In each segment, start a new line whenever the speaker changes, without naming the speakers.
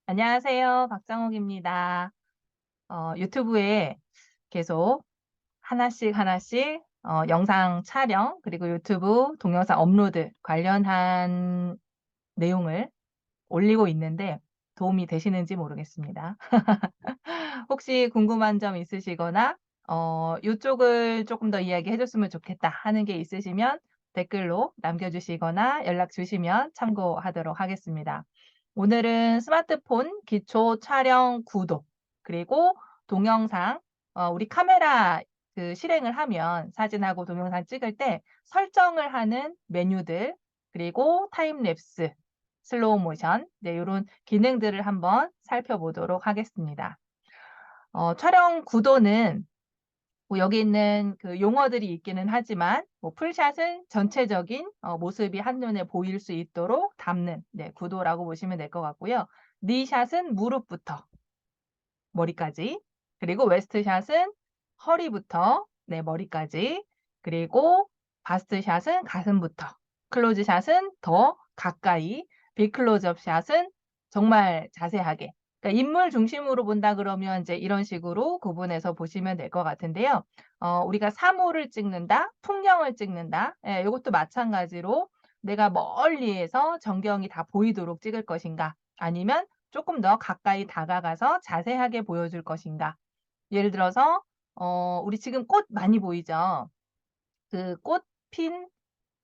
안녕하세요. 박정욱입니다. 유튜브에 계속 하나씩 하나씩 영상 촬영 그리고 유튜브 동영상 업로드 관련한 내용을 올리고 있는데 도움이 되시는지 모르겠습니다. 혹시 궁금한 점 있으시거나 이쪽을 조금 더 이야기해 줬으면 좋겠다 하는 게 있으시면 댓글로 남겨주시거나 연락 주시면 참고하도록 하겠습니다. 오늘은 스마트폰 기초 촬영 구도 그리고 동영상 우리 카메라 실행을 하면 사진하고 동영상 찍을 때 설정을 하는 메뉴들 그리고 타임랩스, 슬로우 모션 네, 요런 기능들을 한번 살펴보도록 하겠습니다. 촬영 구도는 뭐 여기 있는 그 용어들이 있기는 하지만 뭐 풀샷은 전체적인 모습이 한눈에 보일 수 있도록 담는 네, 구도라고 보시면 될 것 같고요. 니샷은 무릎부터 머리까지, 그리고 웨스트샷은 허리부터 네, 머리까지, 그리고 바스트샷은 가슴부터, 클로즈샷은 더 가까이, 빅클로즈업 샷은 정말 자세하게. 그러니까 인물 중심으로 본다 그러면 이제 이런 식으로 구분해서 보시면 될 것 같은데요. 우리가 사물을 찍는다, 풍경을 찍는다. 예, 이것도 마찬가지로 내가 멀리에서 전경이 다 보이도록 찍을 것인가, 아니면 조금 더 가까이 다가가서 자세하게 보여줄 것인가. 예를 들어서 우리 지금 꽃 많이 보이죠? 그 꽃 핀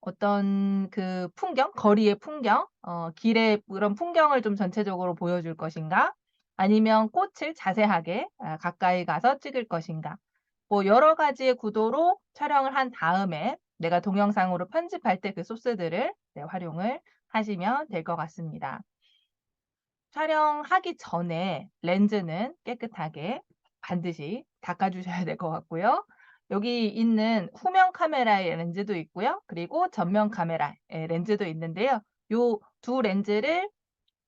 어떤 그 풍경, 거리의 풍경, 길의 그런 풍경을 좀 전체적으로 보여줄 것인가? 아니면 꽃을 자세하게 가까이 가서 찍을 것인가? 뭐 여러 가지의 구도로 촬영을 한 다음에 내가 동영상으로 편집할 때 그 소스들을 네, 활용을 하시면 될 것 같습니다. 촬영하기 전에 렌즈는 깨끗하게 반드시 닦아 주셔야 될 것 같고요. 여기 있는 후면 카메라의 렌즈도 있고요. 그리고 전면 카메라의 렌즈도 있는데요. 요 두 렌즈를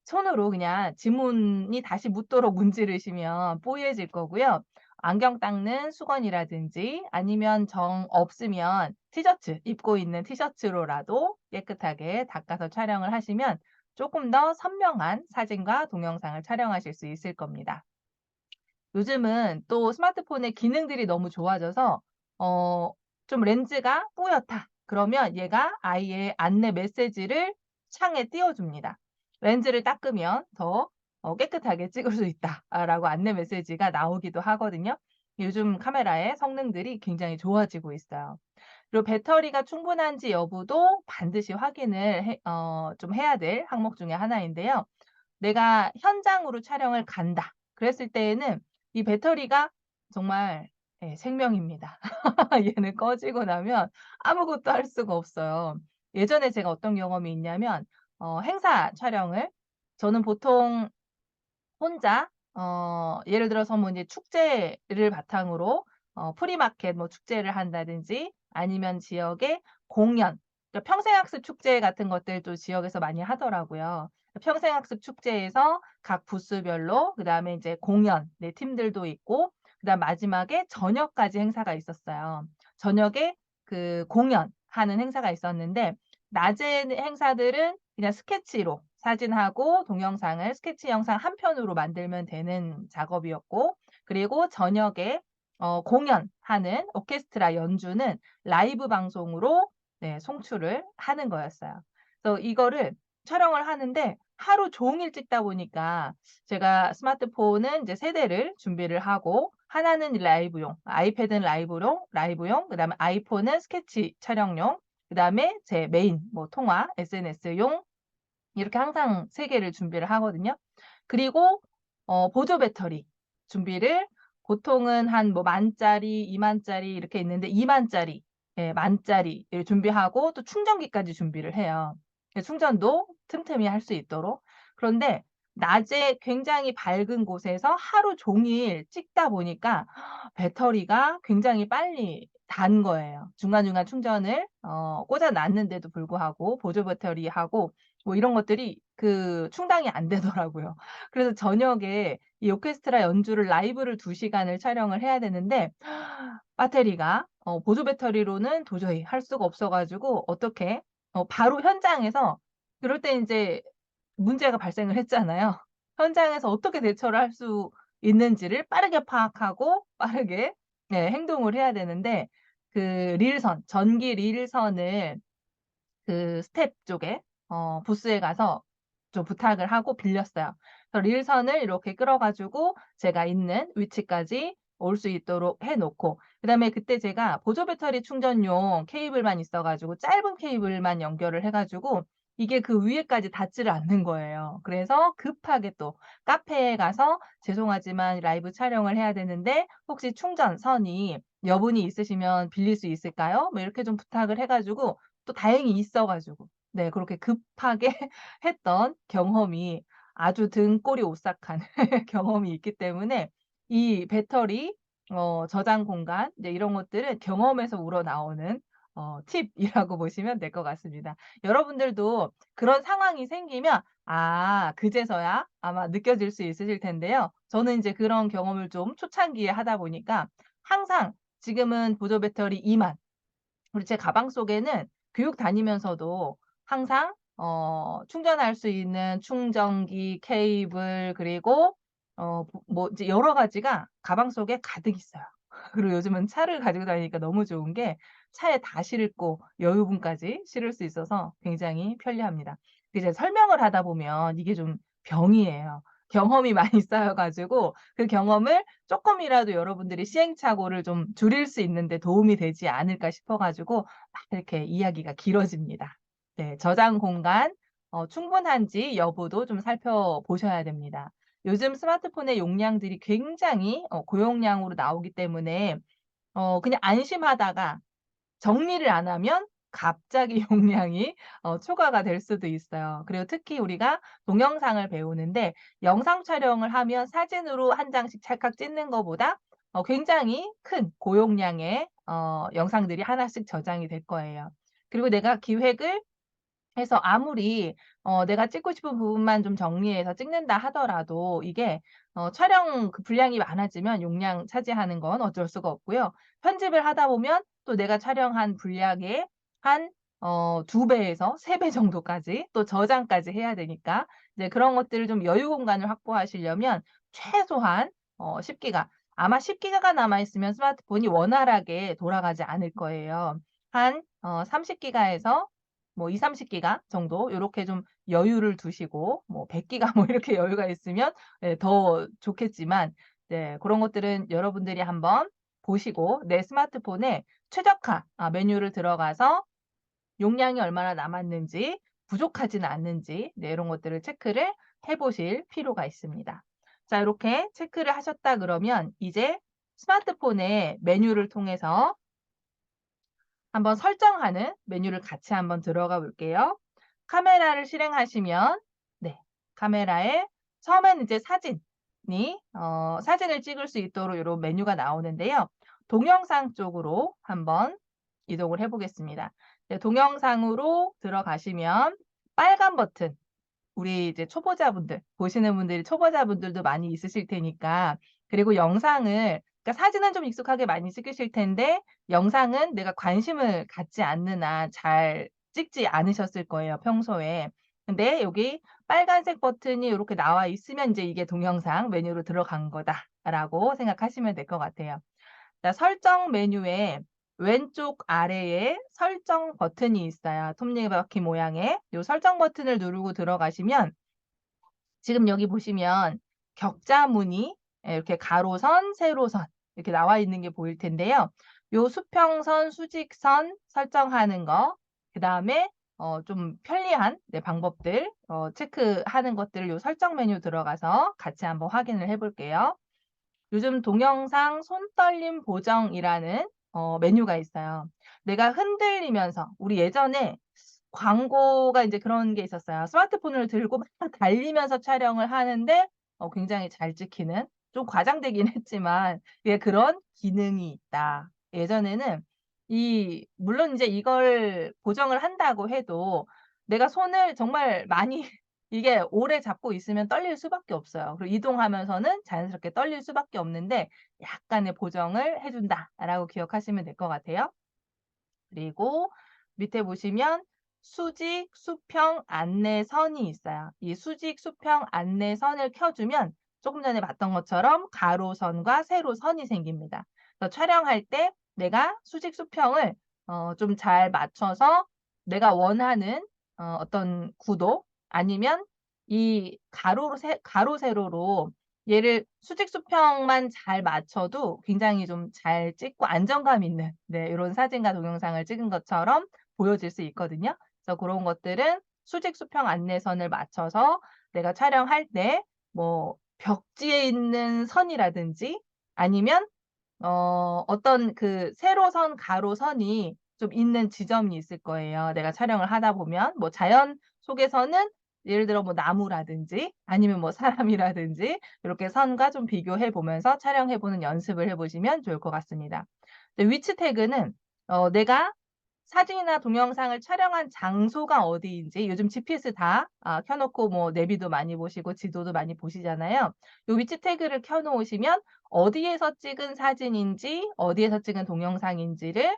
손으로 그냥 지문이 다시 묻도록 문지르시면 뽀얘질 거고요. 안경 닦는 수건이라든지 아니면 정 없으면 티셔츠, 입고 있는 티셔츠로라도 깨끗하게 닦아서 촬영을 하시면 조금 더 선명한 사진과 동영상을 촬영하실 수 있을 겁니다. 요즘은 또 스마트폰의 기능들이 너무 좋아져서 어 좀 렌즈가 뿌옇다. 그러면 얘가 아예 안내 메시지를 창에 띄워 줍니다. "렌즈를 닦으면 더 깨끗하게 찍을 수 있다." 라고 안내 메시지가 나오기도 하거든요. 요즘 카메라의 성능들이 굉장히 좋아지고 있어요. 그리고 배터리가 충분한지 여부도 반드시 확인을 좀 해야 될 항목 중에 하나인데요. 내가 현장으로 촬영을 간다. 그랬을 때에는 이 배터리가 정말 예 생명입니다. 얘는 꺼지고 나면 아무것도 할 수가 없어요. 예전에 제가 어떤 경험이 있냐면 행사 촬영을 저는 보통 혼자 예를 들어서 뭐 이제 축제를 바탕으로 프리마켓 뭐 축제를 한다든지 아니면 지역의 공연, 그러니까 평생학습 축제 같은 것들도 지역에서 많이 하더라고요. 평생학습 축제에서 각 부스별로 그다음에 이제 공연 네 팀들도 있고 그다음 마지막에 저녁까지 행사가 있었어요. 저녁에 그 공연하는 행사가 있었는데 낮에 행사들은 그냥 스케치로 사진하고 동영상을 스케치 영상 한 편으로 만들면 되는 작업이었고, 그리고 저녁에 공연하는 오케스트라 연주는 라이브 방송으로 네 송출을 하는 거였어요. 그래서 이거를 촬영을 하는데 하루 종일 찍다 보니까 제가 스마트폰은 이제 세 대를 준비를 하고, 하나는 라이브용, 아이패드는 라이브용, 그다음에 아이폰은 스케치 촬영용, 그다음에 제 메인 뭐 통화, SNS용 이렇게 항상 3 개를 준비를 하거든요. 그리고 보조 배터리 준비를 보통은 한 뭐 10,000 짜리, 20,000 짜리 이렇게 있는데 20,000 짜리, 예 10,000 짜리를 준비하고 또 충전기까지 준비를 해요. 그 충전도 틈틈이 할 수 있도록. 그런데 낮에 굉장히 밝은 곳에서 하루 종일 찍다 보니까 배터리가 굉장히 빨리 단 거예요. 중간중간 충전을 꽂아 놨는데도 불구하고 보조 배터리하고 뭐 이런 것들이 그 충당이 안 되더라고요. 그래서 저녁에 이 오케스트라 연주를 라이브를 2 시간을 촬영을 해야 되는데 배터리가 보조 배터리로는 도저히 할 수가 없어 가지고 어떻게 바로 현장에서 그럴 때 인제 문제가 발생을 했잖아요. 현장에서 어떻게 대처를 할 수 있는지를 빠르게 파악하고 빠르게 네 행동을 해야 되는데 그 릴선 전기 릴선을 그 스텝 쪽에 부스에 가서 좀 부탁을 하고 빌렸어요. 그래서 릴선을 이렇게 끌어 가지고 제가 있는 위치까지 올 수 있도록 해 놓고 그다음에 그때 제가 보조 배터리 충전용 케이블만 있어 가지고 짧은 케이블만 연결을 해 가지고 이게 그 위에까지 닿지를 않는 거예요. 그래서 급하게 또 카페에 가서 "죄송하지만 라이브 촬영을 해야 되는데 혹시 충전선이 여분이 있으시면 빌릴 수 있을까요?" 뭐 이렇게 좀 부탁을 해 가지고 또 다행히 있어 가지고 네 그렇게 급하게 했던 경험이 아주 등골이 오싹한 경험이 있기 때문에 이 배터리 저장 공간 이제 이런 것들은 경험에서 우러나오는 팁이라고 보시면 될 것 같습니다. 여러분들도 그런 상황이 생기면 그제서야 아마 느껴질 수 있으실 텐데요. 저는 인제 그런 경험을 좀 초창기에 하다 보니까 항상 지금은 보조 배터리 2만 그리고 제 가방 속에는 교육 다니면서도 항상 충전할 수 있는 충전기, 케이블 그리고 뭐 이제 여러 가지가 가방 속에 가득 있어요. 그리고 요즘은 차를 가지고 다니니까 너무 좋은 게 차에 다 실고 여유분까지 실을 수 있어서 굉장히 편리합니다. 이제 설명을 하다 보면 이게 좀 병이에요. 경험이 많이 쌓여 가지고 그 경험을 쪼끔이라도 여러분들이 시행착오를 좀 줄일 수 있는 데 도움이 되지 않을까 싶어 가지고 막 이렇게 이야기가 길어집니다. 네. 저장 공간 충분한지 여부도 좀 살펴보셔야 됩니다. 요즘 스마트폰의 용량들이 굉장히 고용량으로 나오기 때문에 그냥 안심하다가 정리를 안 하면 갑자기 용량이 초과가 될 수도 있어요. 그리고 특히 우리가 동영상을 배우는데 영상 촬영을 하면 사진으로 한 장씩 찰칵 찍는 것보다 굉장히 큰 고용량의 영상들이 하나씩 저장이 될 거예요. 그리고 내가 기획을 해서 아무리 내가 찍고 싶은 부분만 좀 정리해서 찍는다 하더라도 이게 촬영 그 분량이 많아지면 용량 차지하는 건 어쩔 수가 없고요. 편집을 하다 보면 또 내가 촬영한 분량의 한 2 배에서 3배 정도까지 또 저장까지 해야 되니까 이제 그런 것들을 좀 여유 공간을 확보하시려면 최소한 10 기가 아마 10 기가가 남아 있으면 스마트폰이 원활하게 돌아가지 않을 거예요. 한 30 기가에서 뭐 20-30 기가 정도 요렇게 좀 여유를 두시고 뭐 100 기가 뭐 이렇게 여유가 있으면 더 좋겠지만 네 고런 것들은 여러분들이 한번 보시고 내 스마트폰에 최적화 메뉴를 들어가서 용량이 얼마나 남았는지 부족하지는 않는지 네 이런 것들을 체크를 해 보실 필요가 있습니다. 자 요렇게 체크를 하셨다 그러면 이제 스마트폰의 메뉴를 통해서 한번 설정하는 메뉴를 같이 한번 들어가 볼게요. 카메라를 실행하시면 네 카메라에 처음에는 이제 사진을 찍을 수 있도록 요런 메뉴가 나오는데요. 동영상 쪽으로 한번 이동을 해 보겠습니다. 네 동영상으로 들어가시면 빨간 버튼 우리 이제 초보자분들 보시는 분들이 초보자분들도 많이 있으실 테니까 그리고 영상을 그러니까 사진은 좀 익숙하게 많이 찍으실 텐데 영상은 내가 관심을 갖지 않는 한 잘 찍지 않으셨을 거예요, 평소에. 근데 여기 빨간색 버튼이 요렇게 나와 있으면 인제 '이게 동영상 메뉴로 들어간 거다.'라고 생각하시면 될 것 같아요. 자 설정 메뉴에 왼쪽 아래에 설정 버튼이 있어요. 톱니바퀴 모양의 요 설정 버튼을 누르고 들어가시면 지금 여기 보시면 격자무늬 이렇게 가로선, 세로선 이렇게 나와 있는 게 보일 텐데요. 요 수평선, 수직선 설정하는 거 그다음에 좀 편리한 네 방법들 체크하는 것들을 요 설정 메뉴 들어가서 같이 한번 확인을 해 볼게요. 요즘 동영상 손떨림 보정이라는 메뉴가 있어요. 내가 흔들리면서 우리 예전에 광고가 인제 그런 게 있었어요. 스마트폰을 들고 막 달리면서 촬영을 하는데 굉장히 잘 찍히는 좀 과장되긴 했지만 예 그런 기능이 있다. 예전에는 물론 인제 이걸 보정을 한다고 해도 내가 손을 정말 많이 이게 오래 잡고 있으면 떨릴 수밖에 없어요. 그리고 이동하면서는 자연스럽게 떨릴 수밖에 없는데 약간의 보정을 해 준다라고 기억하시면 될 것 같아요. 그리고 밑에 보시면 수직 수평 안내선이 있어요. 이 수직 수평 안내선을 켜주면 조금 전에 봤던 것처럼 가로선과 세로선이 생깁니다. 그래서 촬영할 때 내가 수직 수평을 좀 잘 맞춰서 내가 원하는 어떤 구도 아니면 이 가로 세로로 얘를 수직 수평만 잘 맞춰도 굉장히 좀 잘 찍고 안정감 있는 네, 이런 사진과 동영상을 찍은 것처럼 보여질 수 있거든요. 그래서 그런 것들은 수직 수평 안내선을 맞춰서 내가 촬영할 때 뭐 벽지에 있는 선이라든지 아니면 어떤 그 세로선, 가로선이 좀 있는 지점이 있을 거예요. 내가 촬영을 하다 보면 뭐 자연 속에서는 예를 들어 뭐 나무라든지 아니면 뭐 사람이라든지 이렇게 선과 좀 비교해 보면서 촬영해 보는 연습을 해 보시면 좋을 것 같습니다. 위치 태그는 내가 사진이나 동영상을 촬영한 장소가 어디인지 요즘 GPS 다 켜 놓고 뭐 내비도 많이 보시고 지도도 많이 보시잖아요. 요 위치 태그를 켜 놓으시면 어디에서 찍은 사진인지 어디에서 찍은 동영상인지를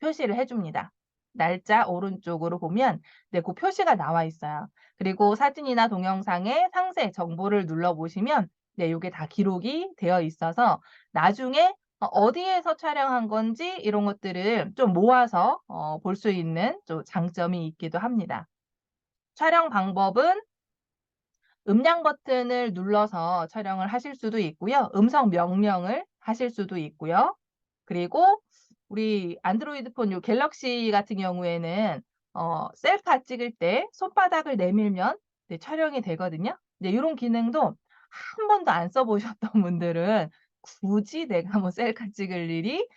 표시를 해 줍니다. 날짜 오른쪽으로 보면 네, 그 표시가 나와 있어요. 그리고 사진이나 동영상의 상세 정보를 눌러 보시면 네, 요게 다 기록이 되어 있어서 나중에 어디에서 촬영한 건지 이런 것들을 좀 모아서 볼 수 있는 좀 장점이 있기도 합니다. 촬영 방법은 음량 버튼을 눌러서 촬영을 하실 수도 있고요. 음성 명령을 하실 수도 있고요. 그리고 우리 안드로이드 폰 요 갤럭시 같은 경우에는 셀카 찍을 때 손바닥을 내밀면 네, 촬영이 되거든요. 네, 요런 기능도 한 번도 안 써 보셨던 분들은 굳이 내가 뭐 셀카 찍을 일이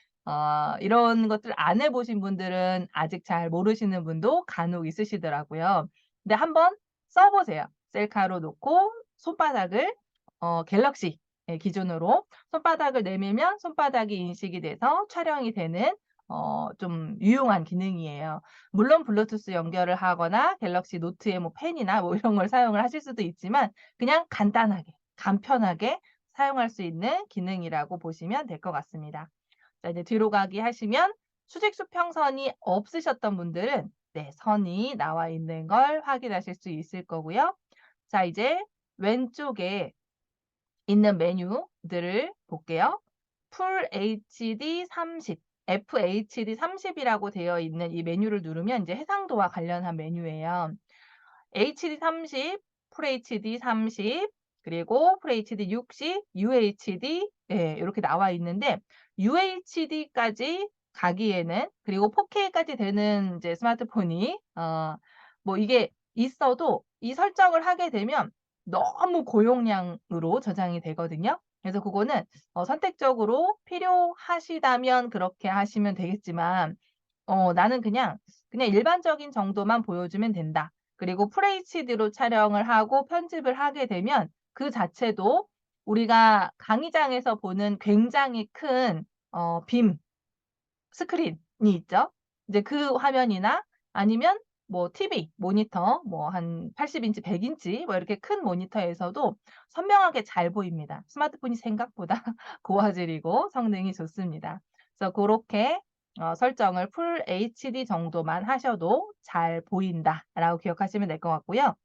이런 것들 안 해 보신 분들은 아직 잘 모르시는 분도 간혹 있으시더라고요. 근데 한번 써 보세요. 셀카로 놓고 손바닥을 갤럭시 예, 기준으로 손바닥을 내밀면 손바닥이 인식이 돼서 촬영이 되는 좀 유용한 기능이에요. 물론 블루투스 연결을 하거나 갤럭시 노트의 뭐 펜이나 뭐 이런 걸 사용을 하실 수도 있지만 그냥 간단하게, 간편하게 사용할 수 있는 기능이라고 보시면 될 것 같습니다. 자, 이제 뒤로 가기 하시면 수직 수평선이 없으셨던 분들은 네, 선이 나와 있는 걸 확인하실 수 있을 거고요. 자, 이제 왼쪽에 있는 메뉴들을 볼게요. 풀 HD 30, FHD 30이라고 되어 있는 이 메뉴를 누르면 이제 해상도와 관련한 메뉴예요. HD 30, FHD 30, 그리고 FHD 60, UHD 예, 이렇게 나와 있는데 UHD까지 가기에는 그리고 4K까지 되는 이제 스마트폰이 뭐 이게 있어도 이 설정을 하게 되면 너무 고용량으로 저장이 되거든요. 그래서 그거는 선택적으로 필요하시다면 그렇게 하시면 되겠지만 나는 그냥 일반적인 정도만 보여주면 된다. 그리고 FHD로 촬영을 하고 편집을 하게 되면 그 자체도 우리가 강의장에서 보는 굉장히 큰 빔 스크린이 있죠. 이제 그 화면이나 아니면 뭐 TV, 모니터 뭐 한 80인치, 100인치 뭐 이렇게 큰 모니터에서도 선명하게 잘 보입니다. 스마트폰이 생각보다 고화질이고 성능이 좋습니다. 그래서 고렇게 설정을 풀 HD 정도만 하셔도 잘 보인다라고 기억하시면 될 것 같고요.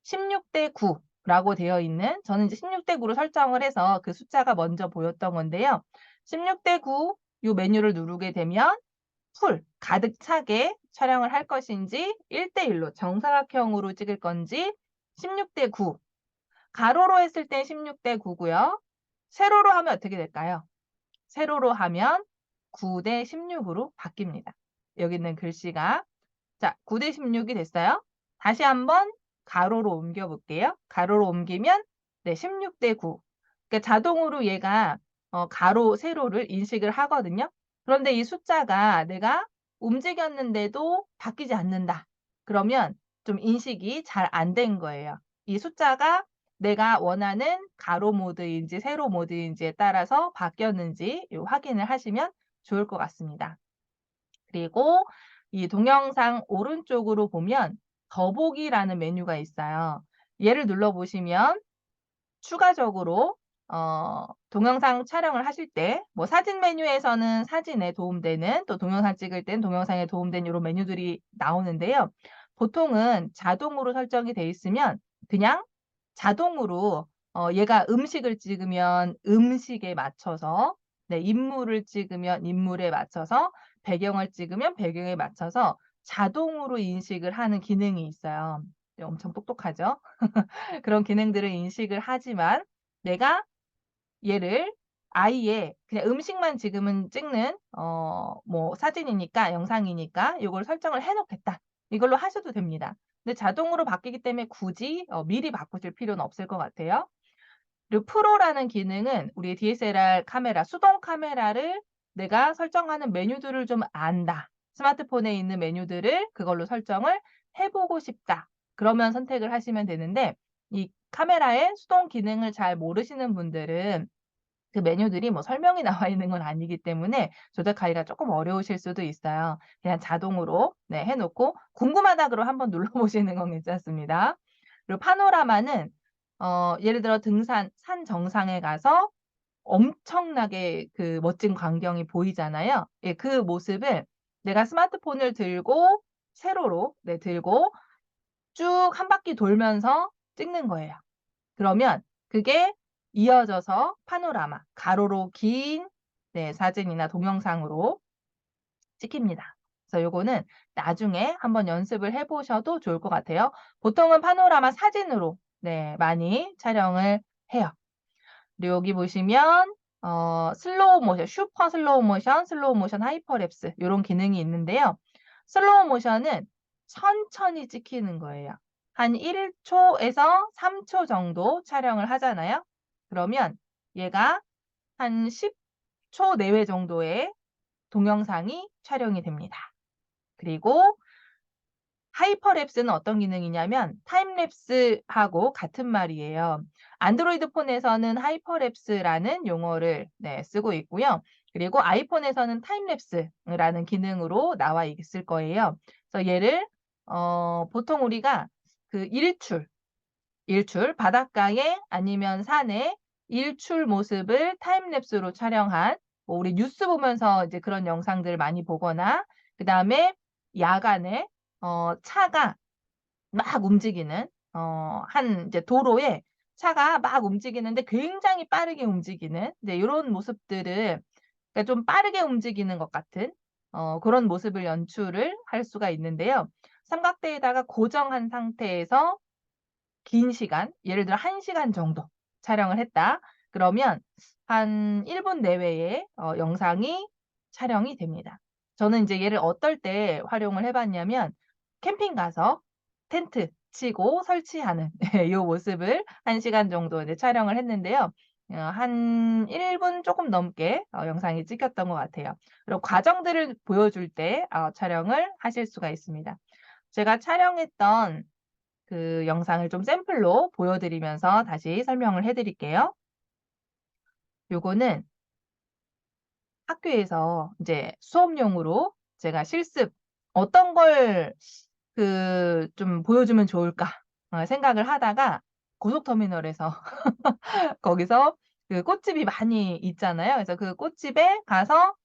16대 9라고 되어 있는 저는 이제 16대 9로 설정을 해서 그 숫자가 먼저 보였던 건데요. 16대 9 요 메뉴를 누르게 되면 풀 가득 차게 촬영을 할 것인지 1대 1로 정사각형으로 찍을 건지 16대 9 가로로 했을 때 16대 9고요. 세로로 하면 어떻게 될까요? 세로로 하면 9대 16으로 바뀝니다. 여기 있는 글씨가 자, 9대 16이 됐어요. 다시 한번 가로로 옮겨 볼게요. 가로로 옮기면 네, 16대 9. 그러니까 자동으로 얘가 가로, 세로를 인식을 하거든요. 그런데 이 숫자가 내가 움직였는데도 바뀌지 않는다. 그러면 좀 인식이 잘 안 된 거예요. 이 숫자가 내가 원하는 가로 모드인지 세로 모드인지에 따라서 바뀌었는지 확인을 하시면 좋을 것 같습니다. 그리고 이 동영상 오른쪽으로 보면 더보기라는 메뉴가 있어요. 얘를 눌러보시면 추가적으로 동영상 촬영을 하실 때 뭐 사진 메뉴에서는 사진에 도움되는 또 동영상 찍을 땐 동영상에 도움되는 요런 메뉴들이 나오는데요. 보통은 자동으로 설정이 돼 있으면 그냥 자동으로 얘가 음식을 찍으면 음식에 맞춰서 네 인물을 찍으면 인물에 맞춰서 배경을 찍으면 배경에 맞춰서 자동으로 인식을 하는 기능이 있어요. 네 엄청 똑똑하죠? 그런 기능들을 인식을 하지만 내가 얘를 아예 그냥 음식만 지금은 찍는 뭐 사진이니까 영상이니까 요걸 설정을 해 놓겠다. 이걸로 하셔도 됩니다. 근데 자동으로 바뀌기 때문에 굳이 미리 바꾸실 필요는 없을 것 같아요. 그리고 프로라는 기능은 우리 DSLR 카메라, 수동 카메라를 내가 설정하는 메뉴들을 좀 안다. 스마트폰에 있는 메뉴들을 그걸로 설정을 해 보고 싶다. 그러면 선택을 하시면 되는데 이 카메라의 수동 기능을 잘 모르시는 분들은 그 메뉴들이 뭐 설명이 나와 있는 건 아니기 때문에 조작하기가 쪼끔 어려우실 수도 있어요. 그냥 자동으로 네 해 놓고 궁금하다 그러면 한번 눌러 보시는 건 괜찮습니다. 그리고 파노라마는 예를 들어 등산 산 정상에 가서 엄청나게 그 멋진 광경이 보이잖아요. 예 그 모습을 내가 스마트폰을 들고 세로로 네 들고 쭉 한 바퀴 돌면서 찍는 거예요. 그러면 그게 이어져서 파노라마, 가로로 긴 네 사진이나 동영상으로 찍힙니다. 그래서 요거는 나중에 한번 연습을 해 보셔도 좋을 것 같아요. 보통은 파노라마 사진으로 네 많이 촬영을 해요. 그리고 여기 보시면 슬로우 모션, 슈퍼 슬로우 모션, 슬로우 모션 하이퍼랩스 요런 기능이 있는데요. 슬로우 모션은 천천히 찍히는 거예요. 한 1 초에서 3초 정도 촬영을 하잖아요. 그러면 얘가 한 10초 내외 정도의 동영상이 촬영이 됩니다. 그리고 하이퍼랩스는 어떤 기능이냐면 타임랩스하고 같은 말이에요. 안드로이드 폰에서는 하이퍼랩스라는 용어를 네 쓰고 있고요. 그리고 아이폰에서는 타임랩스라는 기능으로 나와 있을 거예요. 그래서 얘를 보통 우리가 그 일출 바닷가에 아니면 산에 일출 모습을 타임랩스로 촬영한 뭐 우리 뉴스 보면서 이제 그런 영상들을 많이 보거나 그다음에 야간에 차가 막 움직이는 한 이제 도로에 차가 막 움직이는데 굉장히 빠르게 움직이는 이제 요런 모습들을 그러니까 좀 빠르게 움직이는 것 같은 그런 모습을 연출을 할 수가 있는데요. 삼각대에다가 고정한 상태에서 긴 시간 예를 들어 1 시간 정도 촬영을 했다. 그러면 한 1분 내외의 영상이 촬영이 됩니다. 저는 인제 얘를 어떨 때 활용을 해 봤냐면 캠핑 가서 텐트 치고 설치하는 예 요 모습을 1 시간 정도 이제 촬영을 했는데요. 한 1분 쪼끔 넘게 영상이 찍혔던 것 같아요. 그리고 과정들을 보여줄 때 촬영을 하실 수가 있습니다. 제가 촬영했던 그 영상을 좀 샘플로 보여 드리면서 다시 설명을 해 드릴게요. 요거는 학교에서 인제 수업용으로 제가 실습 '어떤 걸 그 좀 보여주면 좋을까?' 생각을 하다가 고속터미널에서 거기서 그 꽃집이 많이 있잖아요. 그래서 그 꽃집에 가서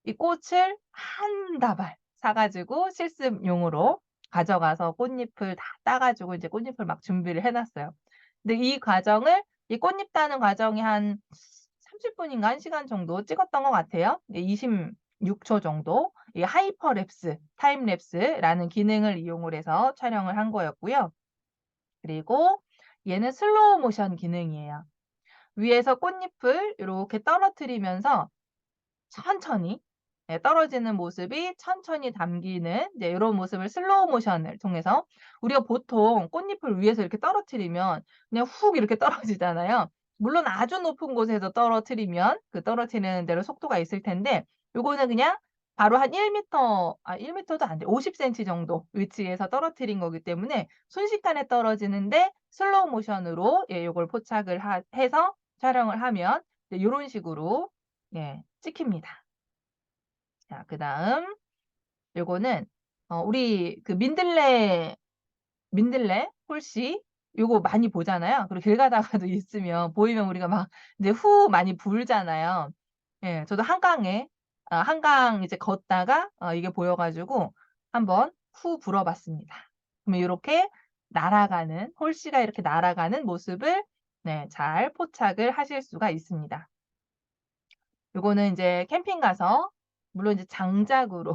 이 꽃을 한 다발 사 가지고 실습용으로 가져가서 꽃잎을 다 따 가지고 이제 꽃잎을 막 준비를 해 놨어요. 근데 이 과정을 이 꽃잎 따는 과정이 한 30 분인가 1 시간 정도 찍었던 것 같아요. 네 26초 정도 이 하이퍼랩스, 타임랩스라는 기능을 이용을 해서 촬영을 한 거였고요. 그리고 얘는 슬로우 모션 기능이에요. 위에서 꽃잎을 요렇게 떨어뜨리면서 천천히 예 떨어지는 모습이 천천히 담기는 이제 요런 모습을 슬로우 모션을 통해서 우리가 보통 꽃잎을 위에서 이렇게 떨어뜨리면 그냥 훅 이렇게 떨어지잖아요. 물론 아주 높은 곳에서 떨어뜨리면 그 떨어지는 대로 속도가 있을 텐데 요거는 그냥 바로 한 1 미터 1 미터도 안 돼요. 50 센티 정도 위치에서 떨어뜨린 거기 때문에 순식간에 떨어지는데 슬로우 모션으로 예 요걸 포착을 해서 촬영을 하면 네 요런 식으로 예 찍힙니다. 자 그다음 요거는 우리 그 민들레 홀씨 요거 많이 보잖아요. 그리고 길 가다가도 있으면 보이면 우리가 막 이제 후 많이 불잖아요. 예. 저도 한강에 한강 이제 걷다가 이게 보여 가지고 한번 후 불어 봤습니다. 그러면 요렇게 날아가는 홀씨가 이렇게 날아가는 모습을 네 잘 포착을 하실 수가 있습니다. 요거는 인제 캠핑 가서 물론 이제 장작으로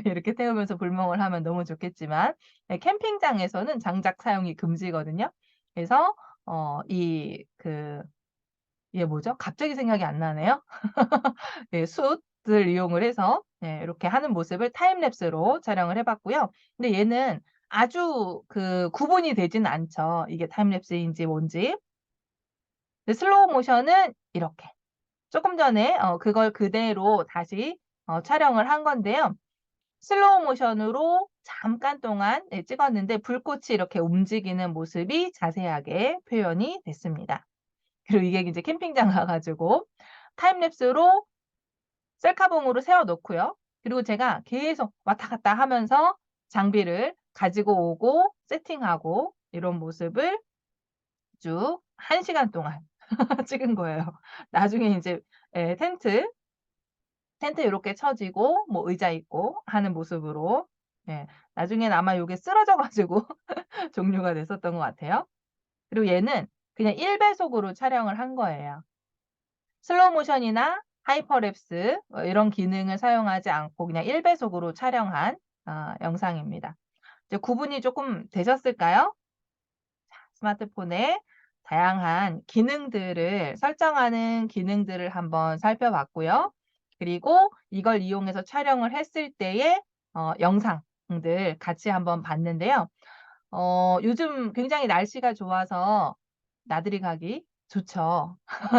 이렇게 태우면서 불멍을 하면 너무 좋겠지만 예 캠핑장에서는 장작 사용이 금지거든요. 그래서 이게 뭐죠? 갑자기 생각이 안 나네요. 예 숯을 이용을 해서 예 이렇게 하는 모습을 타임랩스로 촬영을 해 봤고요. 근데 얘는 아주 구분이 되지는 않죠, 이게 타임랩스인지 뭔지. 근데 슬로우 모션은 이렇게 쪼끔 전에 그걸 그대로 다시 촬영을 한 건데요. 슬로우 모션으로 잠깐 동안 예 찍었는데 불꽃이 이렇게 움직이는 모습이 자세하게 표현이 됐습니다. 그리고 이게 이제 캠핑장 가 가지고 타임랩스로 셀카봉으로 세워 놓고요. 그리고 제가 계속 왔다 갔다 하면서 장비를 가지고 오고 세팅하고 이런 모습을 쭉 1 시간 동안 찍은 거예요. 나중에 인제 예 텐트 요렇게 쳐지고 뭐 의자 있고 하는 모습으로 예 나중에는 아마 요게 쓰러져 가지고 종료가 됐었던 것 같아요. 그리고 얘는 그냥 1 배속으로 촬영을 한 거예요. 슬로우 모션이나 하이퍼랩스 이런 기능을 사용하지 않고 그냥 1 배속으로 촬영한 영상입니다. 이제 구분이 쪼끔 되셨을까요? 스마트폰의 다양한 기능들을 설정하는 기능들을 한번 살펴봤고요. 그리고 이걸 이용해서 촬영을 했을 때의 영상들 같이 한번 봤는데요. 요즘 굉장히 날씨가 좋아서 나들이 가기 좋죠.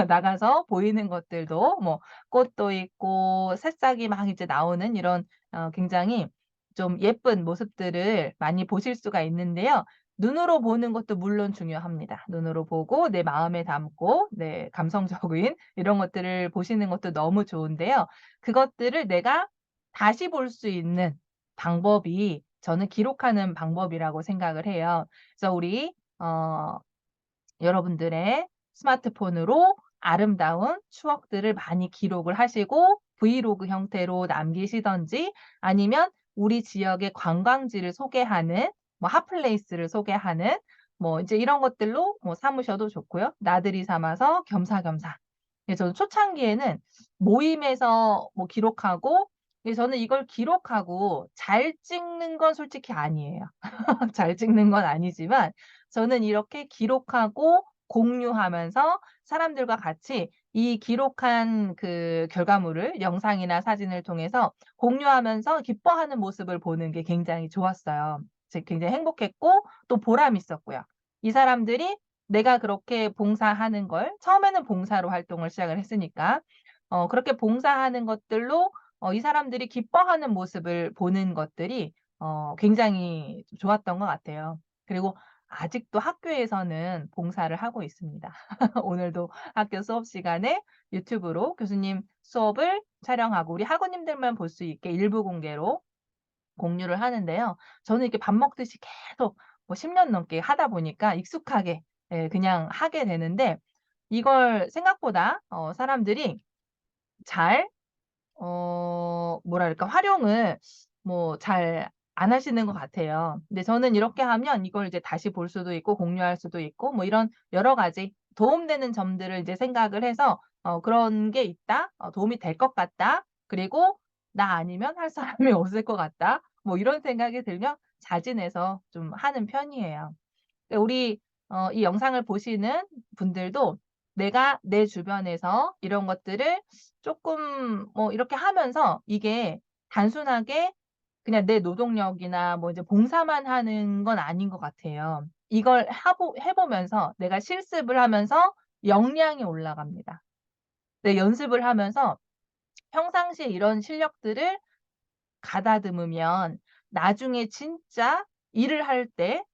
나가서 보이는 것들도 뭐 꽃도 있고 새싹이 막 이제 나오는 이런 굉장히 좀 예쁜 모습들을 많이 보실 수가 있는데요. 눈으로 보는 것도 물론 중요합니다. 눈으로 보고 내 마음에 담고 네 감성적인 이런 것들을 보시는 것도 너무 좋은데요. 그것들을 내가 다시 볼 수 있는 방법이 저는 기록하는 방법이라고 생각을 해요. 그래서 우리 여러분들의 스마트폰으로 아름다운 추억들을 많이 기록을 하시고 브이로그 형태로 남기시든지 아니면 우리 지역의 관광지를 소개하는 뭐 핫플레이스를 소개하는 뭐 인제 이런 것들로 뭐 삼으셔도 좋고요. 나들이 삼아서 겸사겸사. 예 저는 초창기에는 모임에서 뭐 기록하고 저는 이걸 기록하고 잘 찍는 건 솔직히 아니에요. 잘 찍는 건 아니지만 저는 이렇게 기록하고 공유하면서 사람들과 같이 이 기록한 결과물을 영상이나 사진을 통해서 공유하면서 기뻐하는 모습을 보는 게 굉장히 좋았어요. 굉장히 행복했고 또 보람 있었고요. 이 사람들이 내가 그렇게 봉사하는 걸 처음에는 봉사로 활동을 시작을 했으니까 그렇게 봉사하는 것들로 이 사람들이 기뻐하는 모습을 보는 것들이 굉장히 좀 좋았던 것 같아요. 그리고 아직도 학교에서는 봉사를 하고 있습니다. 오늘도 학교 수업 시간에 유튜브로 교수님 수업을 촬영하고 우리 학우님들만 볼 수 있게 일부 공개로 공유를 하는데요. 저는 이렇게 밥 먹듯이 계속 뭐 10년 넘게 하다 보니까 익숙하게 예 그냥 하게 되는데 이걸 생각보다 사람들이 잘 뭐랄까 활용을 뭐 잘 안 하시는 것 같아요. 근데 저는 이렇게 하면 이걸 이제 다시 볼 수도 있고 공유할 수도 있고 뭐 이런 여러 가지 도움되는 점들을 이제 생각을 해서 '그런 게 있다. 도움이 될 것 같다. 그리고 나 아니면 할 사람이 없을 것 같다.' 뭐 이런 생각이 들면 자진해서 좀 하는 편이에요. 우리 이 영상을 보시는 분들도 내가 내 주변에서 이런 것들을 쪼끔 뭐 이렇게 하면서 이게 단순하게 그냥 내 노동력이나 뭐 이제 봉사만 하는 건 아닌 것 같아요. 이걸 해 보면서 내가 실습을 하면서 역량이 올라갑니다. 네 연습을 하면서 평상시에 이런 실력들을 가다듬으면 나중에 진짜 일을 할 때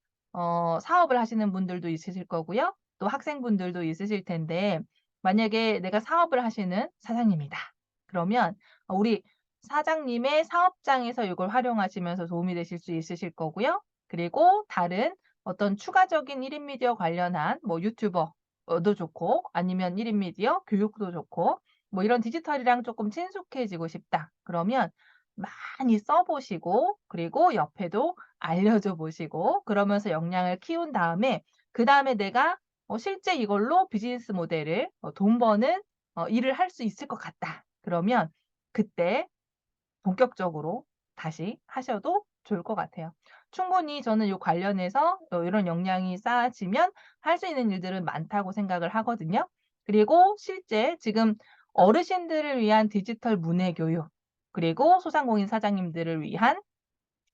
사업을 하시는 분들도 있으실 거고요. 또 학생분들도 있으실 텐데 만약에 내가 사업을 하시는 사장님이다. 그러면 우리 사장님의 사업장에서 이걸 활용하시면서 도움이 되실 수 있으실 거고요. 그리고 다른 어떤 추가적인 1인 미디어 관련한 뭐 유튜버도 좋고 아니면 1인 미디어 교육도 좋고 뭐 이런 디지털이랑 조금 친숙해지고 싶다. 그러면 많이 써 보시고 그리고 옆에도 알려줘 보시고 그러면서 역량을 키운 다음에 그다음에 내가 실제 이걸로 비즈니스 모델을 돈 버는 일을 할 수 있을 것 같다. 그러면 그때 본격적으로 다시 하셔도 좋을 것 같아요. 충분히 저는 요 관련해서 이런 역량이 쌓아지면 할 수 있는 일들은 많다고 생각을 하거든요. 그리고 실제 지금 어르신들을 위한 디지털 문해 교육 그리고 소상공인 사장님들을 위한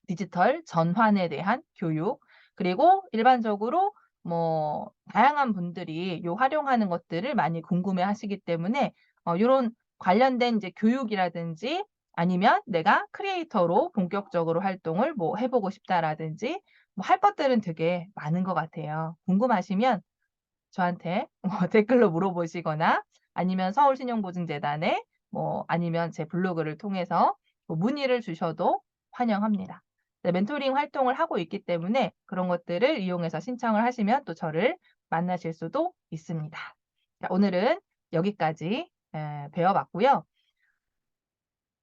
디지털 전환에 대한 교육 그리고 일반적으로 뭐 다양한 분들이 요 활용하는 것들을 많이 궁금해하시기 때문에 요런 관련된 이제 교육이라든지 아니면 내가 크리에이터로 본격적으로 활동을 뭐 해 보고 싶다라든지 뭐 할 것들은 되게 많은 것 같아요. 궁금하시면 저한테 뭐 댓글로 물어보시거나 아니면 서울신용보증재단에 뭐 아니면 제 블로그를 통해서 뭐 문의를 주셔도 환영합니다. 네, 멘토링 활동을 하고 있기 때문에 그런 것들을 이용해서 신청을 하시면 또 저를 만나실 수도 있습니다. 자, 오늘은 여기까지 배워 봤고요.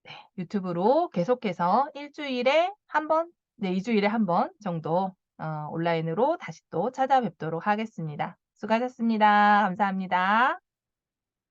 네, 유튜브로 계속해서 일 주일에 한 번, 네, 2 주일에 한 번 정도 온라인으로 다시 또 찾아뵙도록 하겠습니다. 수고하셨습니다. 감사합니다.